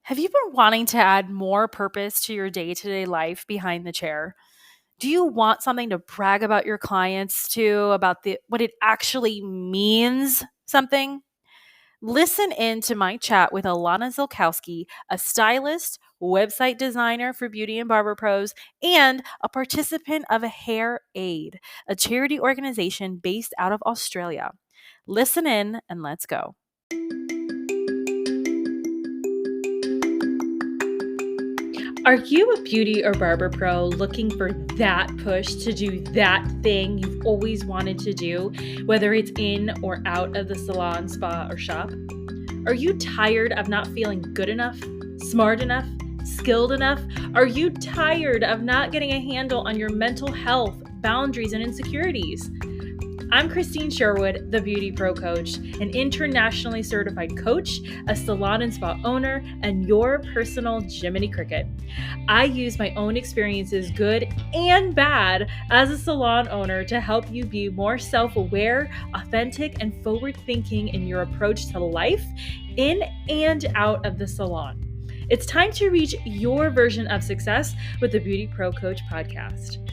Have you been wanting to add more purpose to your day-to-day life behind the chair? Do you want something to brag about your clients to, about the what it actually means something? Listen in to my chat with Allannah Zilkowsky, a stylist, website designer for beauty and barber pros, and a participant of HairAird, a charity organization based out of Australia. Listen in and let's go. Are you a beauty or barber pro looking for that push to do that thing you've always wanted to do, whether it's in or out of the salon, spa, or shop? Are you tired of not feeling good enough, smart enough, skilled enough? Are you tired of not getting a handle on your mental health, boundaries, and insecurities? I'm Christine Sherwood, the BeautyPro coach, an internationally certified coach, a salon and spa owner, and your personal Jiminy Cricket. I use my own experiences, good and bad, as a salon owner to help you be more self-aware, authentic, and forward-thinking in your approach to life, in and out of the salon. It's time to reach your version of success with the BeautyPro Coach podcast.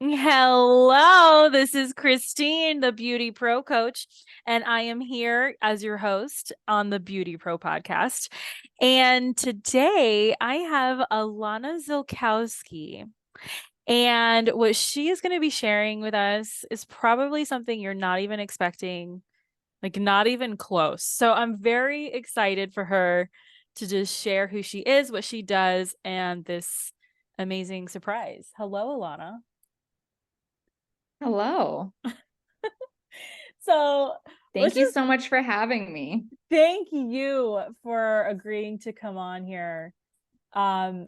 Hello, this is Christine, the Beauty Pro coach, and I am here as your host on the Beauty Pro podcast. And today I have Allannah Zilkowsky. And what she is going to be sharing with us is probably something you're not even expecting, like not even close. So I'm very excited for her to just share who she is, what she does, and this amazing surprise. Hello, Allannah. Hello. So Thank you so much for having me. Thank you for agreeing to come on here.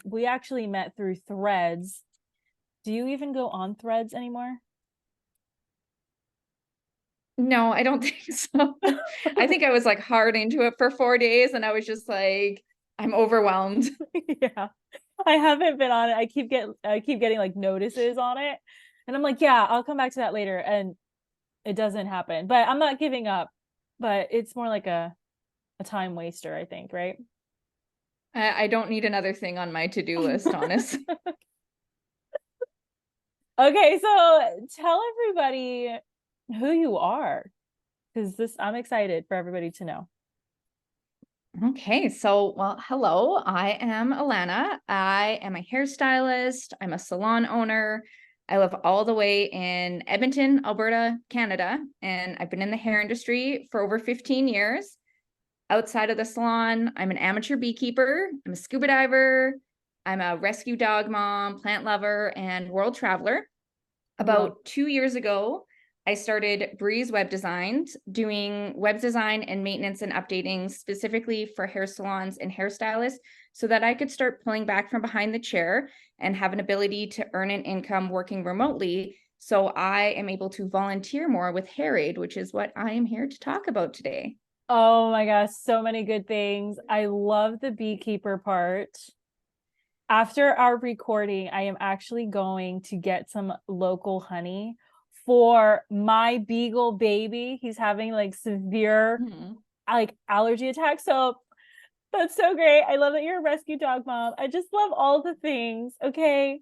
We actually met through Threads. Do you even go on Threads anymore? No, I don't think so. I think I was like hard into it for 4 days and I was just like, I'm overwhelmed. Yeah. I haven't been on it. I keep getting like notices on it. And I'm like, yeah, I'll come back to that later. And it doesn't happen. But I'm not giving up. But it's more like a time waster, I think, right? I don't need another thing on my to-do list, honestly. Okay, so tell everybody who you are, because I'm excited for everybody to know. Okay, so, well, hello, I am Alannah. I am a hairstylist. I'm a salon owner. I live all the way in Edmonton, Alberta, Canada, and I've been in the hair industry for over 15 years. Outside of the salon, I'm an amateur beekeeper. I'm a scuba diver. I'm a rescue dog mom, plant lover, and world traveler. About 2 years ago, I started Breeze Web Designs, doing web design and maintenance and updating specifically for hair salons and hairstylists so that I could start pulling back from behind the chair and have an ability to earn an income working remotely. So I am able to volunteer more with HairAird, which is what I am here to talk about today. Oh my gosh, so many good things. I love the beekeeper part. After our recording, I am actually going to get some local honey for my beagle baby. He's having like severe like allergy attacks. So that's so great. I love that you're a rescue dog mom. I just love all the things. Okay.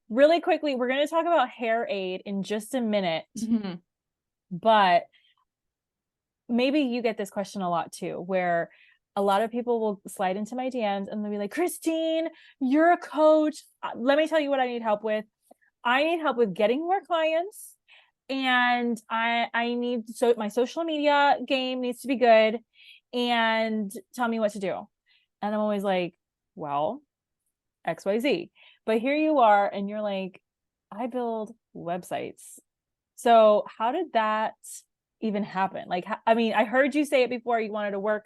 Really quickly, we're going to talk about HairAird in just a minute. But maybe you get this question a lot too, where a lot of people will slide into my DMs and they'll be like, Christine, you're a coach. Let me tell you what I need help with. I need help with getting more clients, and I need, so my social media game needs to be good, and tell me what to do. And I'm always like, well, XYZ. But here you are, and you're like, I build websites. So how did that even happen? Like, I mean, I heard you say it before, you wanted to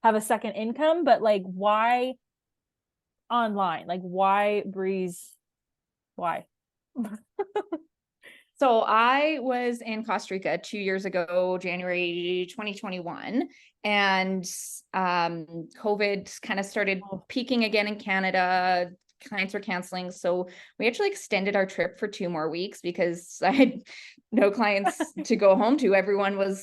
have a second income, but like, why online? Like, why Breeze? Why? So I was in Costa Rica 2 years ago, January 2021, and COVID kind of started peaking again in Canada. clients were canceling. So we actually extended our trip for 2 more weeks because I had no clients to go home to. Everyone was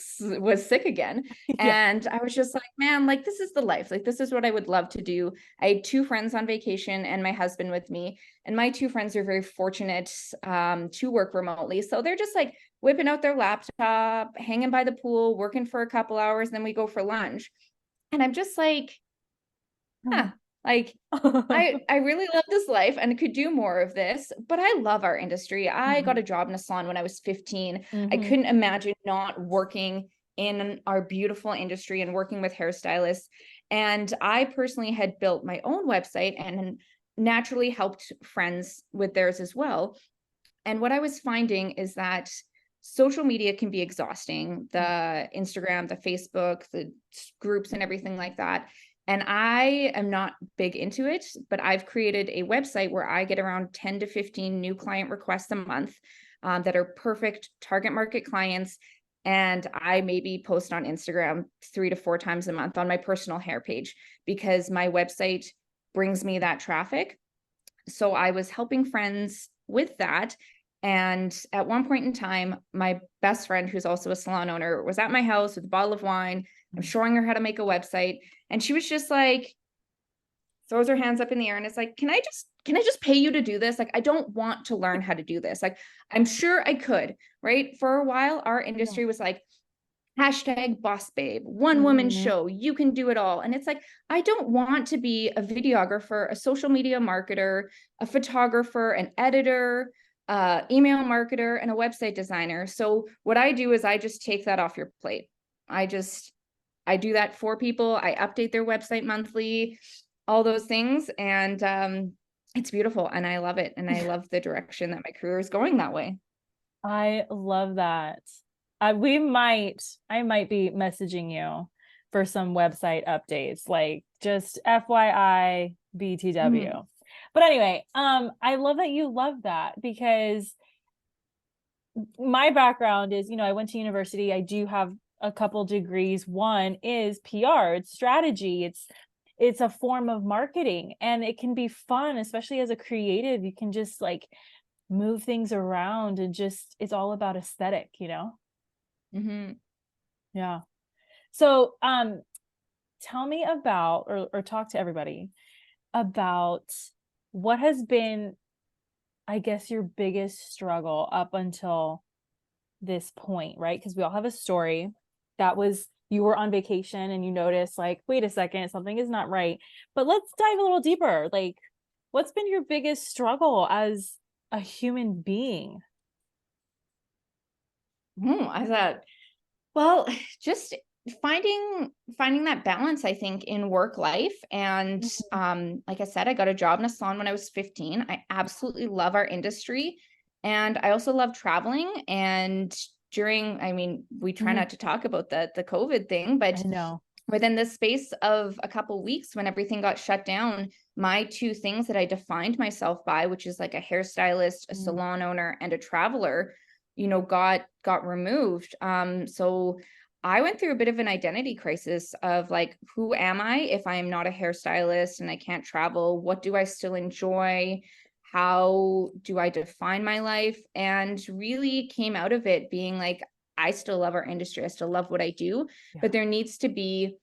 sick again. Yeah. And I was just like, man, like this is the life. Like this is what I would love to do. I had 2 friends on vacation and my husband with me. And my 2 friends are very fortunate to work remotely. So they're just like whipping out their laptop, hanging by the pool, working for a couple hours, then we go for lunch. And I'm just like, huh, like I really love this life and could do more of this, but I love our industry. I got a job in a salon when I was 15. I couldn't imagine not working in our beautiful industry and working with hairstylists. And I personally had built my own website and naturally helped friends with theirs as well. And what I was finding is that social media can be exhausting, the Instagram, the Facebook, the groups and everything like that. And I am not big into it, but I've created a website where I get around 10 to 15 new client requests a month that are perfect target market clients. And I maybe post on Instagram 3 to 4 times a month on my personal hair page because my website brings me that traffic. So I was helping friends with that. And at one point in time, my best friend, who's also a salon owner, was at my house with a bottle of wine. I'm showing her how to make a website. And she was just like, throws her hands up in the air and is like, can I just pay you to do this? Like, I don't want to learn how to do this. Like, I'm sure I could, right? For a while, our industry was like, hashtag boss babe, one woman show, you can do it all. And it's like, I don't want to be a videographer, a social media marketer, a photographer, an editor, email marketer, and a website designer. So what I do is I just take that off your plate. I do that for people. I update their website monthly, all those things. And it's beautiful and I love it. And I love the direction that my career is going that way. I love that. I might be messaging you for some website updates, like just FYI BTW. But anyway, I love that you love that because my background is, I went to university. I do have a couple degrees. One is PR, it's strategy, it's a form of marketing, and it can be fun, especially as a creative. You can just like move things around and just, it's all about aesthetic, Yeah. So tell me about, or talk to everybody about what has been, I guess, your biggest struggle up until this point, right? Because we all have a story. That was, you were on vacation and you noticed like, wait a second, something is not right. But let's dive a little deeper. Like, what's been your biggest struggle as a human being? I thought, well, just finding that balance, I think, in work life. And like I said, I got a job in a salon when I was 15. I absolutely love our industry. And I also love traveling. And we try not to talk about the COVID thing, but I know. within the space of a couple of weeks when everything got shut down, my 2 things that I defined myself by, which is like a hairstylist, a salon owner, and a traveler, got removed. So I went through a bit of an identity crisis of like, who am I if I am not a hairstylist and I can't travel? What do I still enjoy? How do I define my life? And really came out of it being like, I still love our industry. I still love what I do, but there needs to be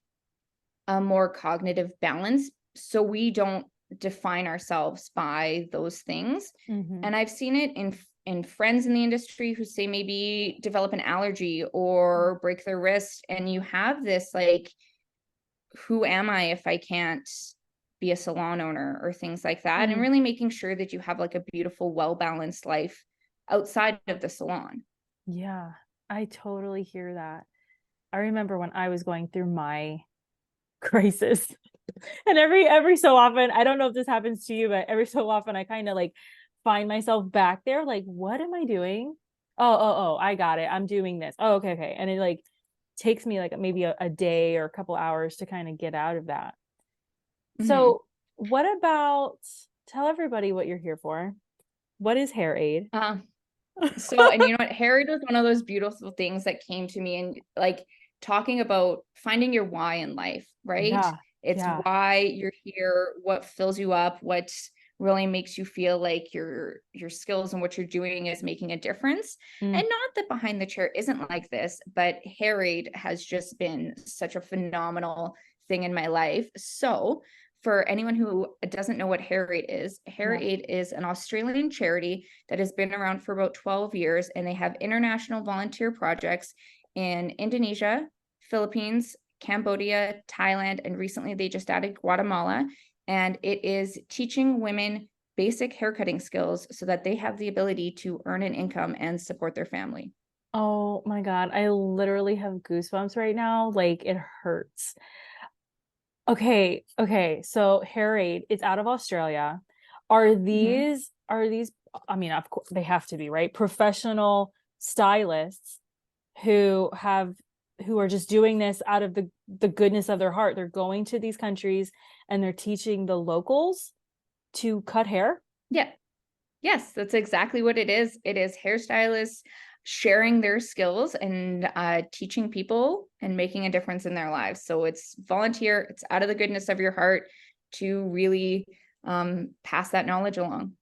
a more cognitive balance so we don't define ourselves by those things. And I've seen it in friends in the industry who say maybe develop an allergy or break their wrist, and you have this like, who am I if I can't be a salon owner or things like that, and really making sure that you have like a beautiful, well-balanced life outside of the salon. Yeah, I totally hear that. I remember when I was going through my crisis, and every so often, I don't know if this happens to you, but every so often I kind of like find myself back there, like, what am I doing? Oh, I got it. I'm doing this. Oh, okay. And it like takes me like maybe a day or a couple hours to kind of get out of that. So what about, tell everybody what you're here for. What is HairAird? So, and you know what, HairAird was one of those beautiful things that came to me, and like talking about finding your why in life, right? Yeah. It's why you're here, what fills you up, what really makes you feel like your skills and what you're doing is making a difference. Mm. And not that behind the chair isn't like this, but HairAird has just been such a phenomenal thing in my life. So for anyone who doesn't know what HairAird is an Australian charity that has been around for about 12 years, and they have international volunteer projects in Indonesia, Philippines, Cambodia, Thailand, and recently they just added Guatemala. And it is teaching women basic haircutting skills so that they have the ability to earn an income and support their family. Oh my God, I literally have goosebumps right now. Like it hurts. Okay, so HairAird, it's out of Australia. Are these I mean, of course they have to be, right? Professional stylists who are just doing this out of the goodness of their heart. They're going to these countries and they're teaching the locals to cut hair. Yeah. Yes, that's exactly what it is. It is hairstylists sharing their skills and teaching people and making a difference in their lives. So it's volunteer, it's out of the goodness of your heart to really pass that knowledge along.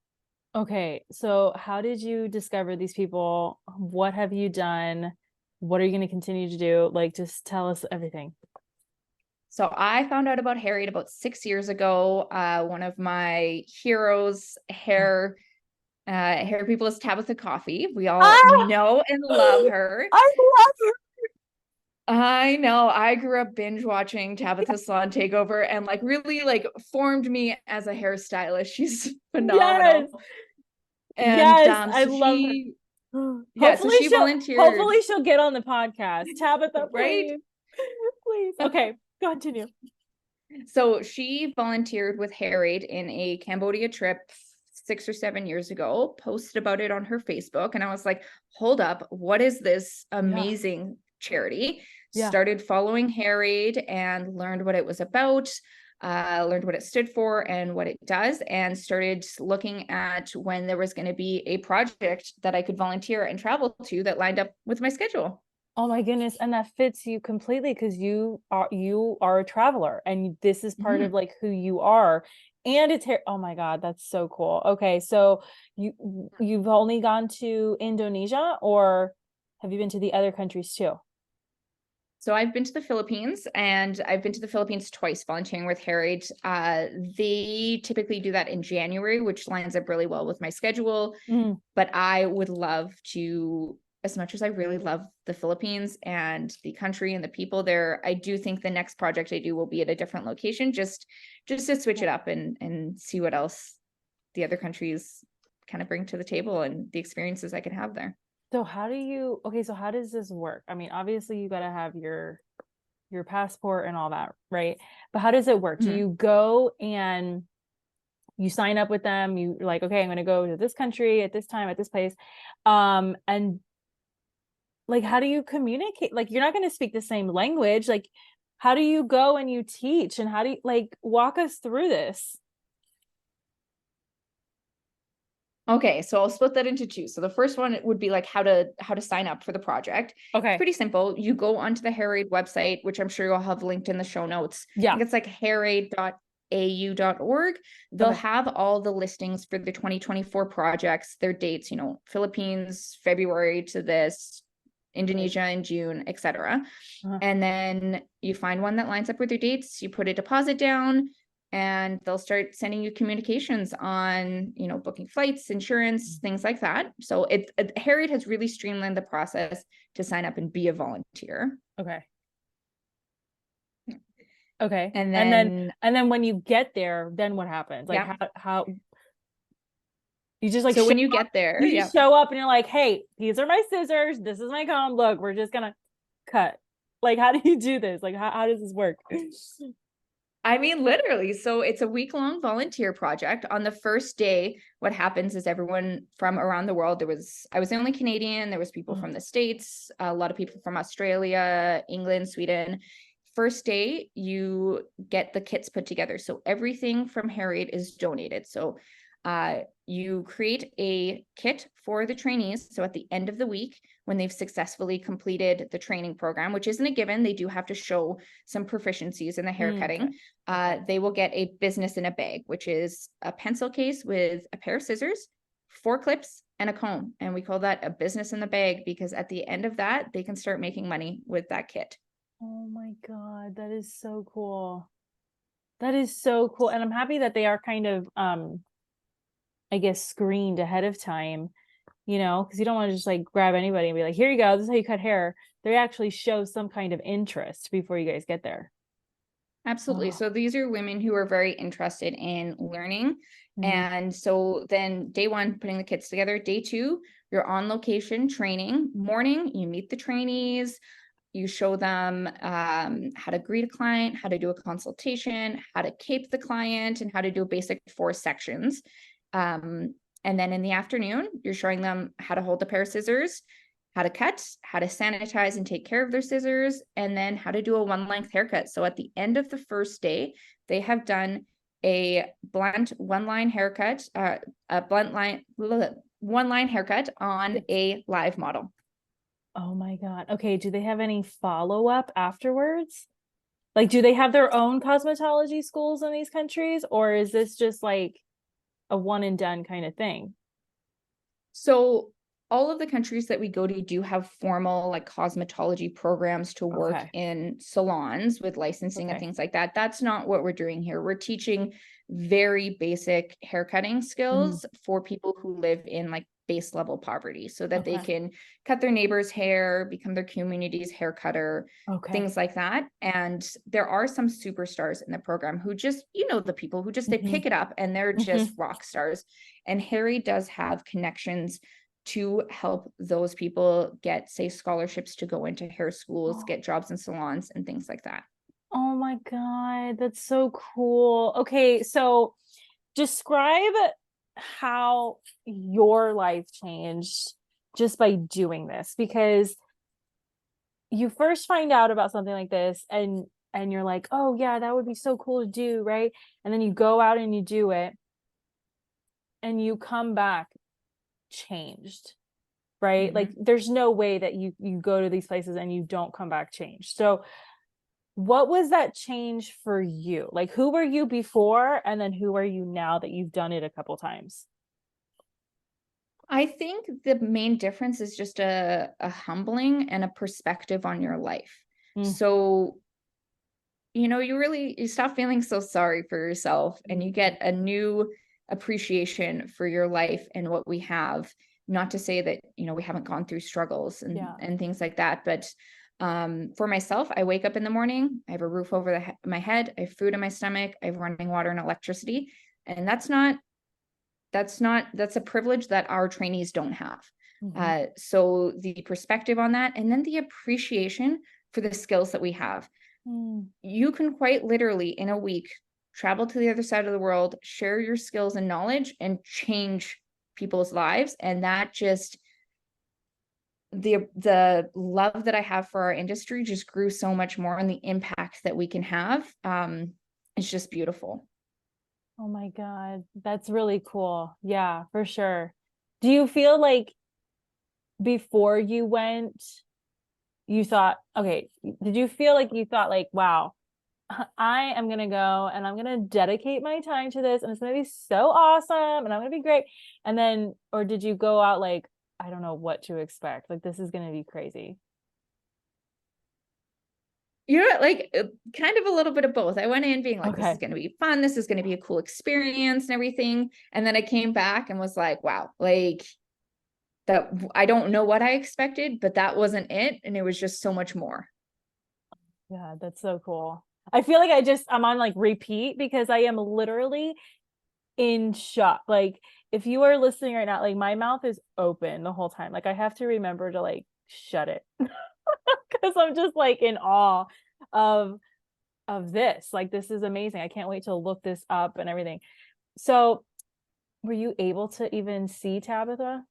Okay, so how did you discover these people? What have you done? What are you going to continue to do? Like, just tell us everything. So I found out about HairAird about 6 years ago. One of my heroes, hair people is Tabatha Coffey. We all know and love her. I love her. I know. I grew up binge watching Tabatha Salon Takeover and like really like formed me as a hairstylist. She's phenomenal. Yes. And Yes, I so love she her. yeah, so she volunteered. Hopefully she'll get on the podcast. Tabatha, Right? please. Please. Okay, continue. So she volunteered with HairAird in a Cambodia trip 6 or 7 years ago, posted about it on her Facebook. And I was like, hold up, what is this amazing charity? Yeah. Started following HairAird and learned what it was about, learned what it stood for and what it does, and started looking at when there was going to be a project that I could volunteer and travel to that lined up with my schedule. Oh my goodness. And that fits you completely because you are a traveler and this is part of like who you are. And it's hair. Oh my God, that's so cool. Okay, so you've only gone to Indonesia, or have you been to the other countries too? So I've been to the Philippines, and I've been to the Philippines twice volunteering with HairAird. They typically do that in January, which lines up really well with my schedule. Mm. But I would love to, as much as I really love the Philippines and the country and the people there, I do think the next project I do will be at a different location, just to switch it up and see what else the other countries kind of bring to the table and the experiences I can have there. So how does this work? I mean, obviously you got to have your passport and all that, right? But how does it work? Do you go and you sign up with them? You're like, okay, I'm going to go to this country at this time at this place. And like, how do you communicate? Like, you're not going to speak the same language. Like, how do you go and you teach, and how do you like walk us through this? Okay, so I'll split that into two. So the first one would be like how to sign up for the project. Okay. It's pretty simple. You go onto the HairAird website, which I'm sure you'll have linked in the show notes. Yeah. I think it's like hairaird.au.org. They'll have all the listings for the 2024 projects, their dates, Philippines, February to this, Indonesia in June, etc. And then you find one that lines up with your dates, you put a deposit down, and they'll start sending you communications on, booking flights, insurance, things like that. So HairAird has really streamlined the process to sign up and be a volunteer. Okay. Okay. And then when you get there, then what happens? Like how you just like, so when you get there, you show up and you're like, hey, these are my scissors. This is my comb. Look, we're just going to cut. Like, how do you do this? Like, how does this work? I mean, literally. So it's a week-long volunteer project. On the first day, what happens is everyone from around the world, I was the only Canadian, there was people from the States, a lot of people from Australia, England, Sweden. First day, you get the kits put together. So everything from HairAird is donated. So You create a kit for the trainees. So at the end of the week, when they've successfully completed the training program, which isn't a given, they do have to show some proficiencies in the hair cutting. They will get a business in a bag, which is a pencil case with a pair of scissors, 4 clips, and a comb. And we call that a business in the bag because at the end of that, they can start making money with that kit. Oh my God, that is so cool. That is so cool. And I'm happy that they are kind of I guess screened ahead of time, you know, because you don't want to just like grab anybody and be like, here you go, this is how you cut hair. They actually show some kind of interest before you guys get there. Absolutely. Oh. So these are women who are very interested in learning. Mhm. And so then day 1, putting the kits together. Day 2, you're on location training. Morning, you meet the trainees. You show them how to greet a client, how to do a consultation, how to cape the client, and how to do a basic 4 sections. And then in the afternoon, you're showing them how to hold a pair of scissors, how to cut, how to sanitize and take care of their scissors, and then how to do a 1-length haircut. So at the end of the first day, they have done a blunt 1-line haircut, a blunt line, 1-line haircut on a live model. Oh my God. Okay. Do they have any follow-up afterwards? Like, do they have their own cosmetology schools in these countries, or is this just like a one and done kind of thing? So all of the countries that we go to do have formal like cosmetology programs to work Okay. in salons with licensing and Okay. things like that. That's not what we're doing here. We're teaching very basic haircutting Mhm. skills for people who live in like base level poverty so that they Okay. can cut their neighbor's hair, become their community's hair cutter, Okay. things like that. And there are some superstars in the program who just, you know, the people who just they Mhm. pick it up and they're just Mhm. rock stars. And Harry does have connections to help those people get, say, scholarships to go into hair schools, get jobs in salons and things like that. Oh my God, that's so cool. Okay, so describe how your life changed just by doing this, because you first find out about something like this and you're like, "Oh yeah, that would be so cool to do," right? And then you go out and you do it and you come back changed, right? Like Mhm. there's no way that you go to these places and you don't come back changed. So what was that change for you? Like, who were you before, and then who are you now that you've done it a couple times? I think the main difference is just a humbling and a perspective on your life. Mm, So, you know, you stop feeling so sorry for yourself and you mhm. get a new appreciation for your life and what we have. Not to say that, you know, we haven't gone through struggles Yeah. and things like that, but for myself, I wake up in the morning, I have a roof over my head, I have food in my stomach, I have running water and electricity, and that's a privilege that our trainees don't have. Mhm. So the perspective on that, and then the appreciation for the skills that we have. Mm. You can quite literally in a week travel to the other side of the world, share your skills and knowledge, and change people's lives. And that just the love that I have for our industry just grew so much more, and the impact that we can have. It's just beautiful. Oh my God, that's really cool. Yeah, for sure. Do you feel like before you went, you thought, okay, did you feel like you thought like, wow, I am gonna go and I'm gonna dedicate my time to this and it's gonna be so awesome and I'm gonna be great. And then, or did you go out like, I don't know what to expect. Like this is gonna be crazy. You know, like kind of a little bit of both. I went in being like, this is Okay. going to be fun. This is going to be a cool experience and everything. And then I came back and was like, wow, like that. I don't know what I expected, but that wasn't it. And it was just so much more. Yeah, that's so cool. I feel like I'm on like repeat because I am literally in shock. Like if you are listening right now, like my mouth is open the whole time. Like I have to remember to like shut it because I'm just like in awe of this. Like this is amazing. I can't wait to look this up and everything. So, were you able to even see Tabitha?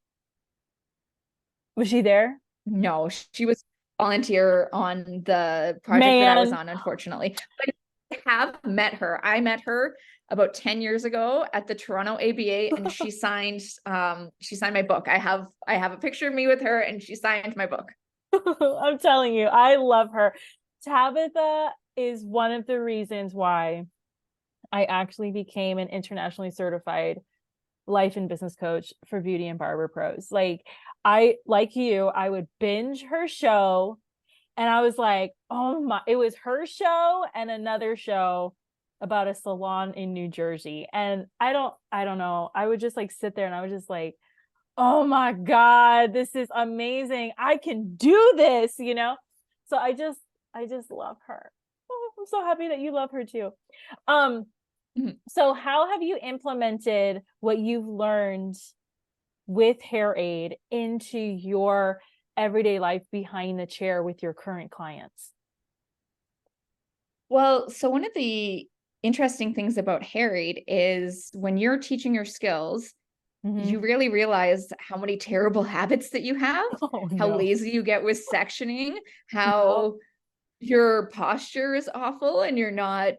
Was she there? No, she was volunteer on the project that I was Man. on, unfortunately. But I have met her. I met her about 10 years ago at the Toronto ABA, and she signed my book. I have a picture of me with her, and she signed my book. I'm telling you, I love her. Tabatha is one of the reasons why I actually became an internationally certified life and business coach for beauty and barber pros. Like you, I would binge her show, and I was like, oh my, it was her show and another show about a salon in New Jersey. And I don't know. I would just like sit there and I was just like, oh my God, this is amazing. I can do this, you know? So I just love her. Oh, I'm so happy that you love her too. So how have you implemented what you've learned with HairAird into your everyday life behind the chair with your current clients? Well, so one of the interesting things about HairAird is when you're teaching your skills, you really realize how many terrible habits that you have, Oh how no. lazy you get with sectioning, No. how your posture is awful and you're not,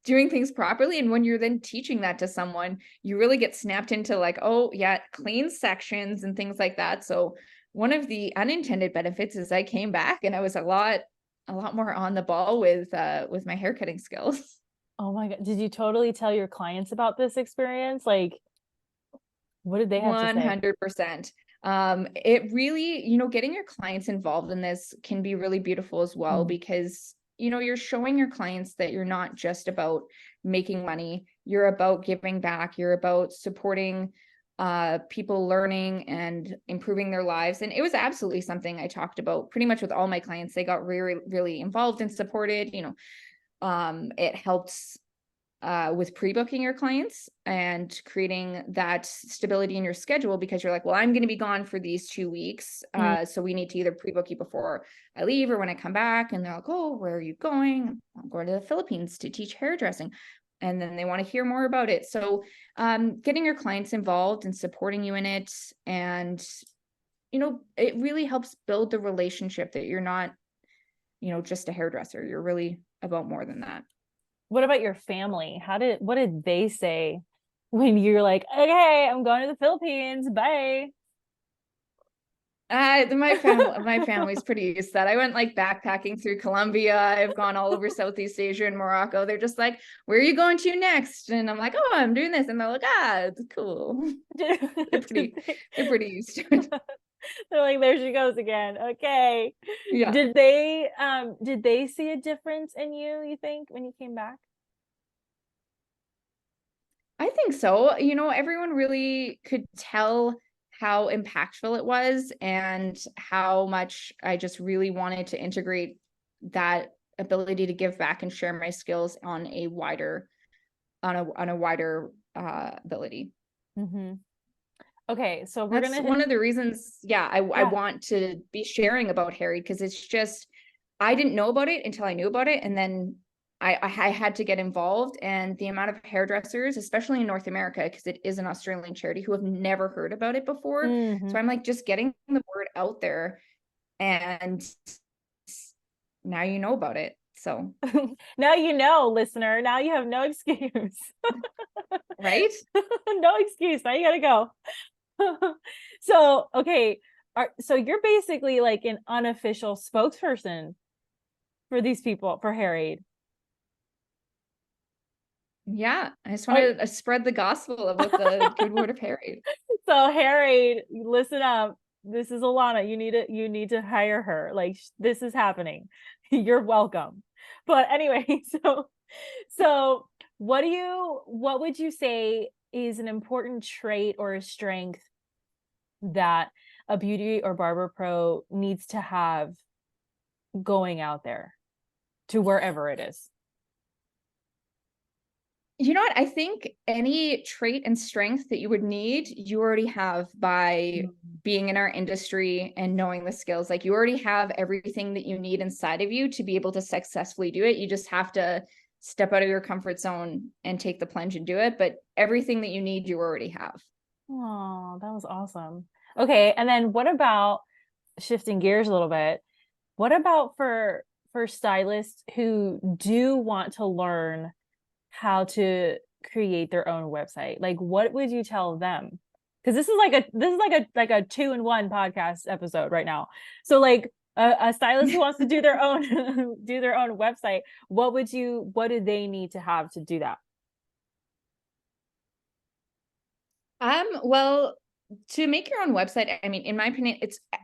doing things properly. And when you're then teaching that to someone, you really get snapped into like, oh yeah, clean sections and things like that. So one of the unintended benefits is I came back and I was a lot more on the ball with my haircutting skills. Oh my God. Did you totally tell your clients about this experience? Like, what did they have to say? 100%. It really, getting your clients involved in this can be really beautiful as well, because, you're showing your clients that you're not just about making money, you're about giving back, you're about supporting people learning and improving their lives. And it was absolutely something I talked about pretty much with all my clients. They got really, really involved and supported. It helps with pre-booking your clients and creating that stability in your schedule, because you're like, well, I'm going to be gone for these 2 weeks. So we need to either pre-book you before I leave or when I come back. And they're like, oh, where are you going? I'm going to the Philippines to teach hairdressing. And then they want to hear more about it. So getting your clients involved and supporting you in it. And, it really helps build the relationship that you're not, just a hairdresser. You're really about more than that. What about your family? What did they say when you're like, okay, I'm going to the Philippines, bye? My family's pretty used to that. I went like backpacking through Colombia. I've gone all over Southeast Asia and Morocco. They're just like, where are you going to next? And I'm like, oh, I'm doing this. And they're like, it's cool. They're pretty used to it. They're like, there she goes again. Okay. Yeah. Did they see a difference in you think, when you came back? I think so. Everyone really could tell how impactful it was and how much I just really wanted to integrate that ability to give back and share my skills on a wider ability. Okay, so That's one of the reasons, I want to be sharing about HairAird, because it's just, I didn't know about it until I knew about it. And then I had to get involved, and the amount of hairdressers, especially in North America, because it is an Australian charity, who have never heard about it before. So I'm like, just getting the word out there, and now you know about it. So now you know, listener. Now you have no excuse. right? No excuse. Now you gotta go. So okay, so you're basically like an unofficial spokesperson for these people, for HairAird. Yeah, I just want to spread the gospel about the good word of HairAird. So HairAird, listen up. This is Alannah. You need to hire her. Like, this is happening. You're welcome. But anyway, so what would you say is an important trait or a strength that a beauty or barber pro needs to have going out there to wherever it is? You know what? I think any trait and strength that you would need, you already have by being in our industry and knowing the skills. Like, you already have everything that you need inside of you to be able to successfully do it. You just have to step out of your comfort zone and take the plunge and do it. But everything that you need, you already have. Oh, that was awesome. Okay, and then what about, shifting gears a little bit, what about for stylists who do want to learn how to create their own website, like what would you tell them? Because this is like a 2-in-1 podcast episode right now. So like a stylist who wants to do their own do their own website, what do they need to have to do that? Well, to make your own website, I mean, in my opinion,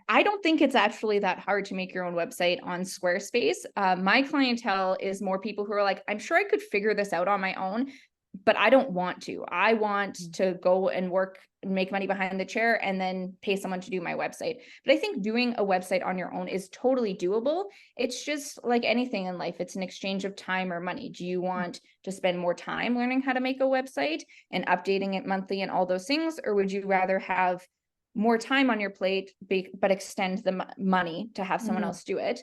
I don't think it's actually that hard to make your own website on Squarespace. My clientele is more people who are like, I'm sure I could figure this out on my own, but I don't want to. I want to go and work and make money behind the chair and then pay someone to do my website. But I think doing a website on your own is totally doable. It's just like anything in life. It's an exchange of time or money. Do you want to spend more time learning how to make a website and updating it monthly and all those things? Or would you rather have more time on your plate, but extend the money to have someone else do it?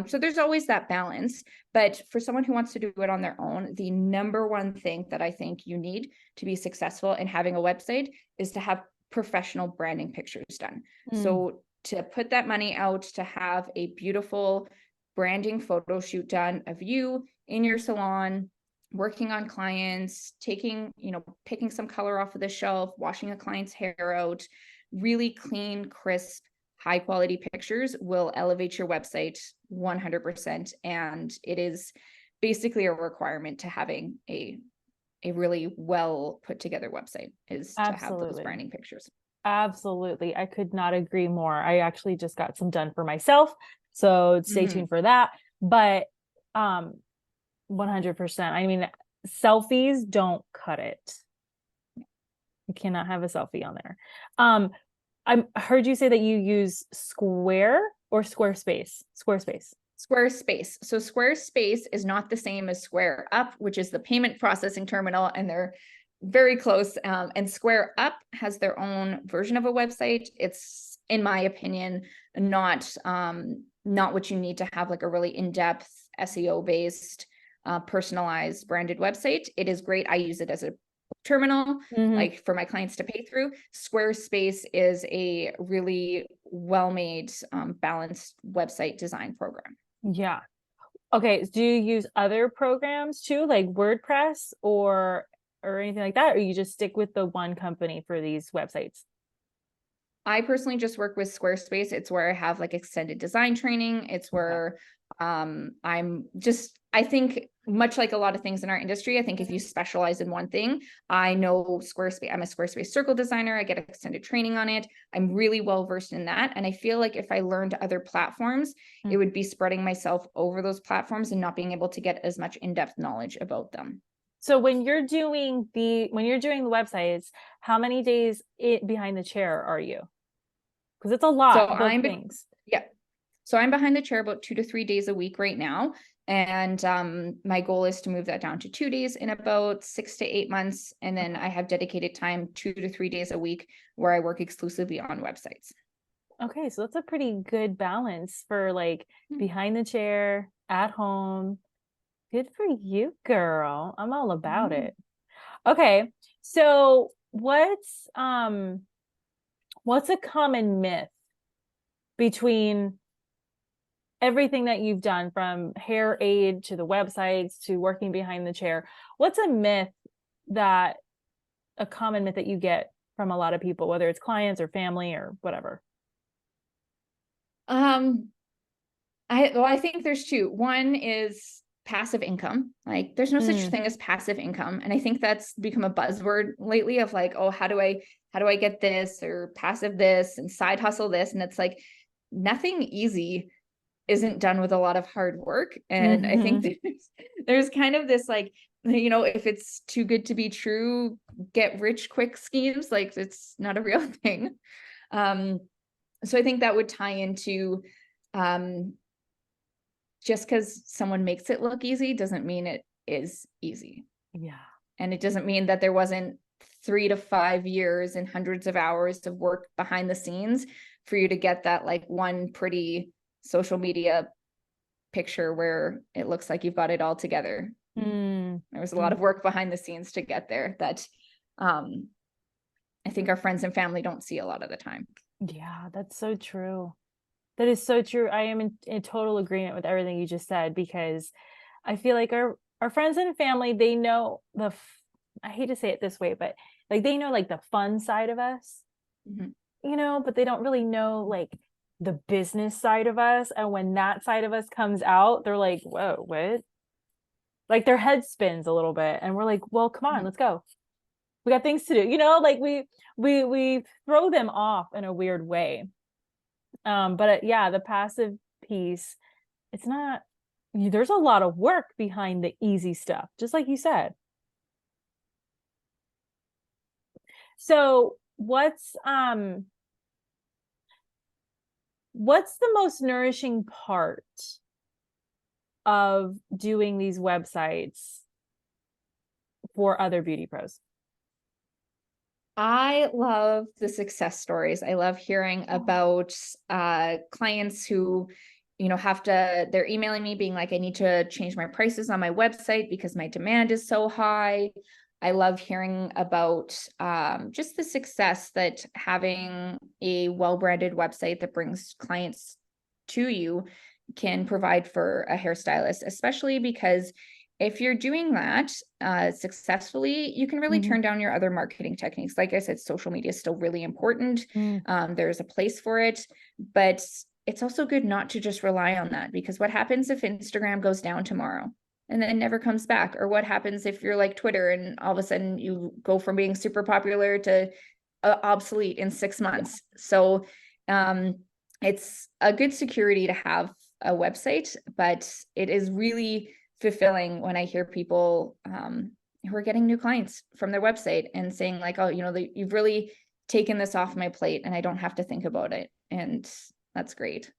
So there's always that balance. But for someone who wants to do it on their own, the number one thing that I think you need to be successful in having a website is to have professional branding pictures done. So to put that money out, to have a beautiful branding photo shoot done of you in your salon, working on clients, picking some color off of the shelf, washing a client's hair out, really clean, crisp, high quality pictures will elevate your website 100%. And it is basically a requirement to having a really well put together website is to have those branding pictures. Absolutely. I could not agree more. I actually just got some done for myself, so stay tuned for that. But 100%. I mean, selfies don't cut it. You cannot have a selfie on there. I heard you say that you use Square or Squarespace? Squarespace. So Squarespace is not the same as Square Up, which is the payment processing terminal, and they're very close. And Square Up has their own version of a website. It's, in my opinion, not what you need to have like a really in-depth SEO based personalized branded website. It is great. I use it as a terminal, like for my clients to pay through. Squarespace is a really well-made, balanced website design program. Yeah. Okay. Do you use other programs too, like WordPress or anything like that? Or you just stick with the one company for these websites? I personally just work with Squarespace. It's where I have like extended design training. It's where I think much like a lot of things in our industry, I think if you specialize in one thing, I know Squarespace, I'm a Squarespace circle designer. I get extended training on it. I'm really well versed in that. And I feel like if I learned other platforms, it would be spreading myself over those platforms and not being able to get as much in-depth knowledge about them. So when you're doing the websites, how many days behind the chair are you? Because it's a lot of things. Yeah. So I'm behind the chair about 2 to 3 days a week right now. And my goal is to move that down to 2 days in about 6 to 8 months. And then I have dedicated time 2 to 3 days a week where I work exclusively on websites. Okay, so that's a pretty good balance for like behind the chair, at home. Good for you, girl. I'm all about it. Okay, so what's a common myth between everything that you've done, from HairAird to the websites to working behind the chair? What's a common myth that you get from a lot of people, whether it's clients or family or whatever? I think there's two. One is passive income. Like there's no such thing as passive income. And I think that's become a buzzword lately of like, oh, how do I get this, or passive this and side hustle this? And it's like, nothing easy isn't done with a lot of hard work. And I think there's kind of this like, if it's too good to be true, get rich quick schemes, like it's not a real thing. So I think that would tie into just because someone makes it look easy doesn't mean it is easy. Yeah. And it doesn't mean that there wasn't 3 to 5 years and hundreds of hours of work behind the scenes for you to get that like one pretty social media picture where it looks like you've got it all together. There was a lot of work behind the scenes to get there that I think our friends and family don't see a lot of the time. Yeah, that's so true. That is so true. I am in total agreement with everything you just said, because I feel like our friends and family, they know I hate to say it this way, but like they know like the fun side of us, Mhm. but they don't really know like the business side of us. And when that side of us comes out, they're like, whoa, what? Like their head spins a little bit. And we're like, well, come on, Mhm. let's go. We got things to do, like we throw them off in a weird way. But yeah, the passive piece, it's not, there's a lot of work behind the easy stuff, just like you said. So what's the most nourishing part of doing these websites for other beauty pros? I love the success stories. I love hearing about clients who, they're emailing me being like, I need to change my prices on my website because my demand is so high. I love hearing about just the success that having a well-branded website that brings clients to you can provide for a hairstylist, especially because if you're doing that successfully, you can really Mhm. turn down your other marketing techniques. Like I said, social media is still really important. Mm. There's a place for it, but it's also good not to just rely on that, because what happens if Instagram goes down tomorrow and then never comes back? Or what happens if you're like Twitter and all of a sudden you go from being super popular to obsolete in 6 months? So um, it's a good security to have a website, but it is really fulfilling when I hear people who are getting new clients from their website and saying like, oh, you've really taken this off my plate and I don't have to think about it. And that's great.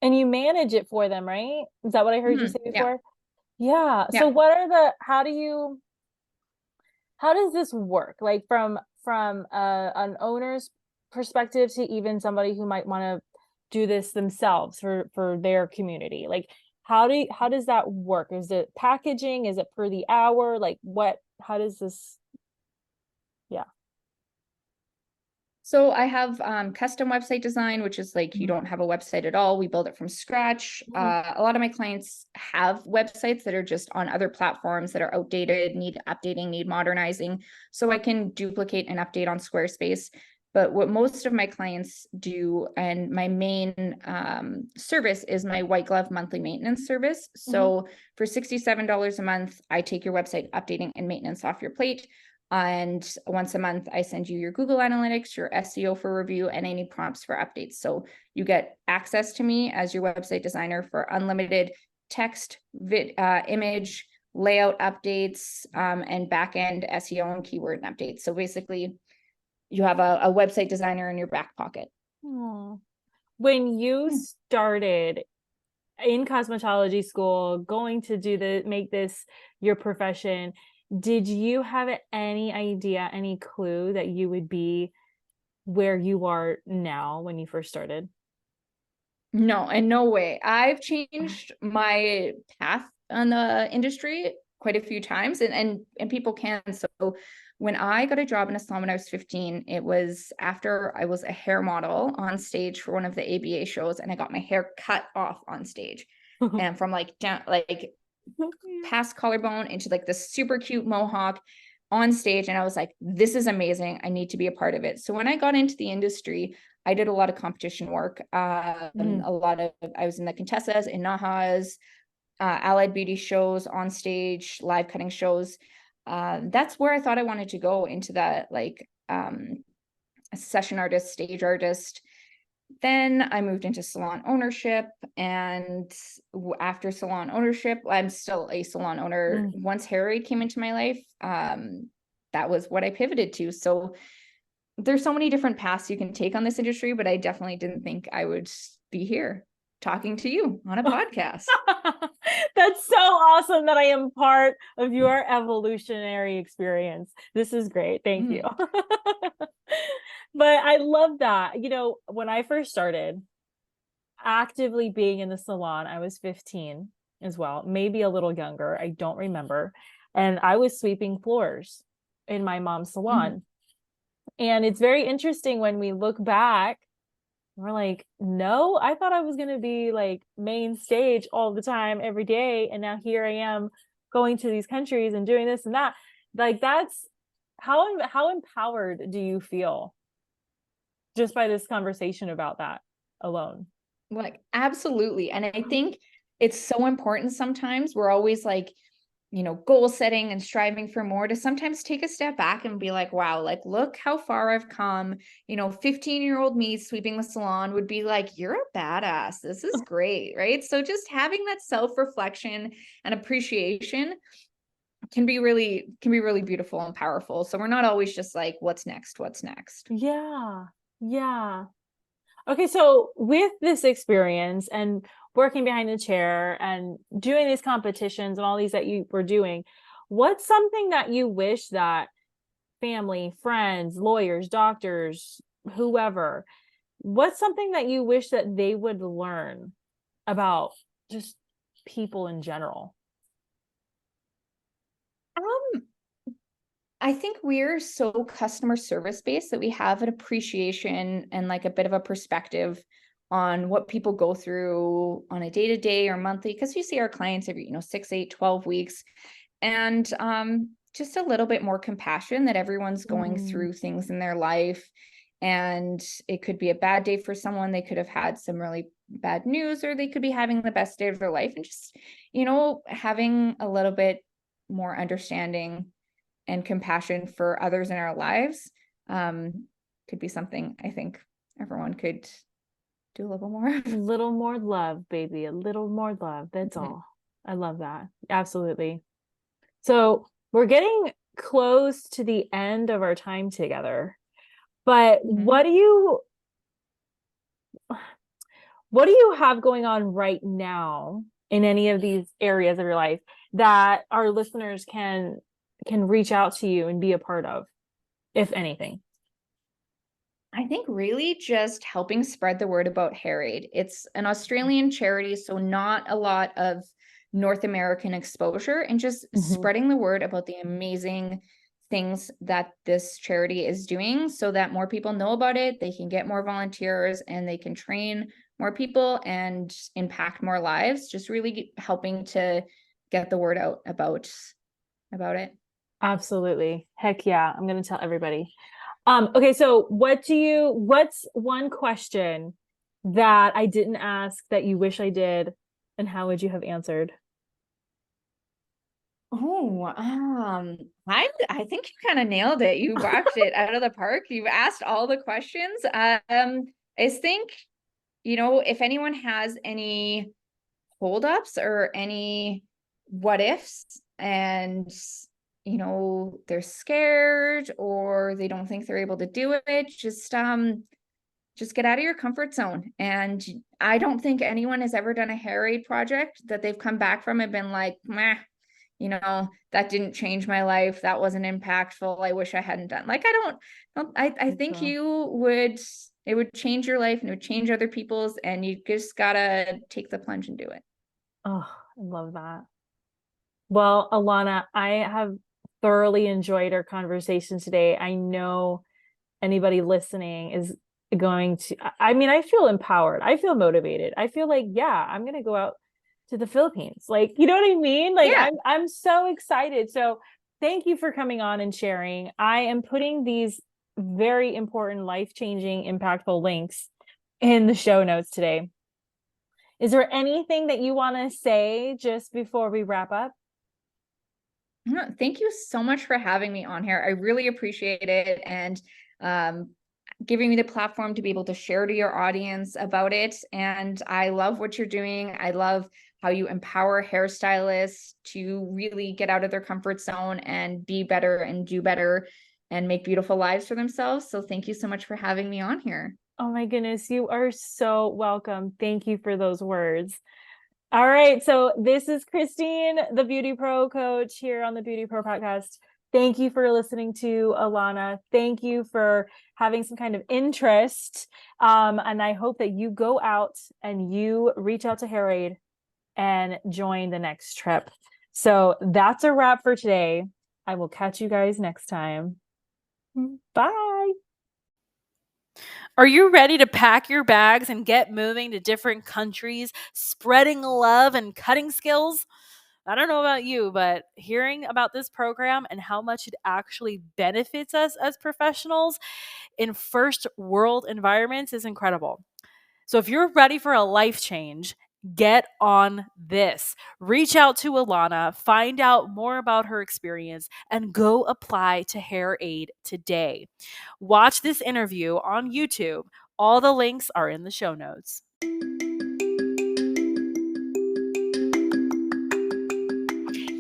And you manage it for them, right? Is that what I heard you say Yeah. before? Yeah. Yeah. So how does this work? Like from an owner's perspective to even somebody who might want to do this themselves for their community. Like how does that work? Is it packaging? Is it per the hour? Like how does this yeah. So I have custom website design, which is like you Mhm. don't have a website at all. We build it from scratch. Mhm. A lot of my clients have websites that are just on other platforms that are outdated, need updating, need modernizing. So I can duplicate and update on Squarespace. But what most of my clients do, and my main service, is my white glove monthly maintenance service. Mhm. So for $67 a month, I take your website updating and maintenance off your plate. And once a month, I send you your Google Analytics, your SEO for review, and any prompts for updates. So you get access to me as your website designer for unlimited text, image, layout updates, and backend SEO and keyword updates. So basically, you have a website designer in your back pocket. Aw. When you Yeah. started in cosmetology school, going to make this your profession, did you have any idea, any clue that you would be where you are now when you first started? No, in no way. I've changed my path on the industry quite a few times, and people can. So when I got a job in a salon when I was 15, it was after I was a hair model on stage for one of the ABA shows, and I got my hair cut off on stage. And from like down like past collarbone into like this super cute mohawk on stage. And I was like, this is amazing. I need to be a part of it. So when I got into the industry, I did a lot of competition work. Mm. I was in the Contessas, in Nahas, allied beauty shows on stage, live cutting shows. That's where I thought I wanted to go, into that like session artist, stage artist. Then I moved into salon ownership, and after salon ownership, I'm still a salon owner. Mm. Once HairAird came into my life, that was what I pivoted to. So there's so many different paths you can take on this industry, but I definitely didn't think I would be here talking to you on a podcast. That's so awesome that I am part of your evolutionary experience. This is great. Thank you. Mm. But I love that. When I first started actively being in the salon, I was 15 as well, maybe a little younger. I don't remember. And I was sweeping floors in my mom's Mm. salon. And it's very interesting when we look back, we're like, no, I thought I was going to be like main stage all the time, every day. And now here I am going to these countries and doing this and that. Like that's how empowered do you feel just by this conversation about that alone? Like, absolutely. And I think it's so important sometimes. We're always like, goal setting and striving for more, to sometimes take a step back and be like, wow, like, look how far I've come. 15-year-old me sweeping the salon would be like, you're a badass. This is great. Right. So just having that self-reflection and appreciation can be really beautiful and powerful. So we're not always just like, what's next? What's next? Yeah. Yeah. Okay, so with this experience and working behind the chair and doing these competitions and all these that you were doing, what's something that you wish that family, friends, lawyers, doctors, whoever, what's something that you wish that they would learn about just people in general? Um, I think we're so customer service based that we have an appreciation and like a bit of a perspective on what people go through on a day-to-day or monthly, because we see our clients every, 6, 8, 12 weeks. And just a little bit more compassion that everyone's going through things in their life. And it could be a bad day for someone. They could have had some really bad news, or they could be having the best day of their life. And just, having a little bit more understanding and compassion for others in our lives could be something I think everyone could do a little more of. A little more love, baby. A little more love. That's all. I love that. Absolutely. So we're getting close to the end of our time together. But what do you have going on right now in any of these areas of your life that our listeners can reach out to you and be a part of, if anything? I think really just helping spread the word about HairAird. It's an Australian charity, so not a lot of North American exposure, and just spreading the word about the amazing things that this charity is doing so that more people know about it. They can get more volunteers and they can train more people and impact more lives. Just really helping to get the word out about it. Absolutely. Heck yeah. I'm going to tell everybody. Okay, so what's one question that I didn't ask that you wish I did, and how would you have answered? Oh, I think you kind of nailed it. You rocked it out of the park. You've asked all the questions. I think, if anyone has any holdups or any what ifs, and they're scared or they don't think they're able to do it, just get out of your comfort zone. And I don't think anyone has ever done a HairAird project that they've come back from and been like, meh, that didn't change my life. That wasn't impactful. I wish I hadn't done. Like, I think it would change your life, and it would change other people's, and you just gotta take the plunge and do it. Oh, I love that. Well, Alannah, I have thoroughly enjoyed our conversation today. I know anybody listening is going to, I mean, I feel empowered. I feel motivated. I feel like, yeah, I'm going to go out to the Philippines. Like, you know what I mean? Like, Yeah. I'm so excited. So thank you for coming on and sharing. I am putting these very important, life-changing, impactful links in the show notes today. Is there anything that you want to say just before we wrap up? Thank you so much for having me on here. I really appreciate it, and giving me the platform to be able to share to your audience about it. And I love what you're doing. I love how you empower hairstylists to really get out of their comfort zone and be better and do better and make beautiful lives for themselves. So thank you so much for having me on here. Oh my goodness, you are so welcome. Thank you for those words. All right, so this is Christine, the Beauty Pro coach here on the Beauty Pro podcast. Thank you for listening to Allannah. Thank you for having some kind of interest. And I hope that you go out and you reach out to HairAird and join the next trip. So that's a wrap for today. I will catch you guys next time. Bye. Are you ready to pack your bags and get moving to different countries, spreading love and cutting skills? I don't know about you, but hearing about this program and how much it actually benefits us as professionals in first world environments is incredible. So if you're ready for a life change, get on this. Reach out to Allannah, find out more about her experience, and go apply to HairAird today. Watch this interview on YouTube. All the links are in the show notes.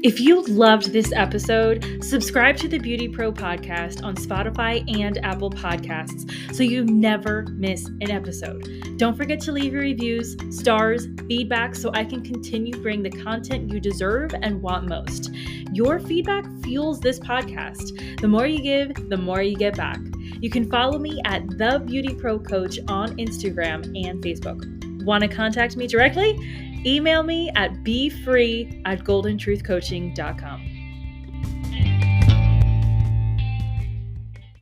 If you loved this episode, subscribe to the BeautyPro podcast on Spotify and Apple Podcasts so you never miss an episode. Don't forget to leave your reviews, stars, feedback so I can continue to bring the content you deserve and want most. Your feedback fuels this podcast. The more you give, the more you get back. You can follow me at The BeautyPro Coach on Instagram and Facebook. Want to contact me directly? Email me at befree@goldentruthcoaching.com.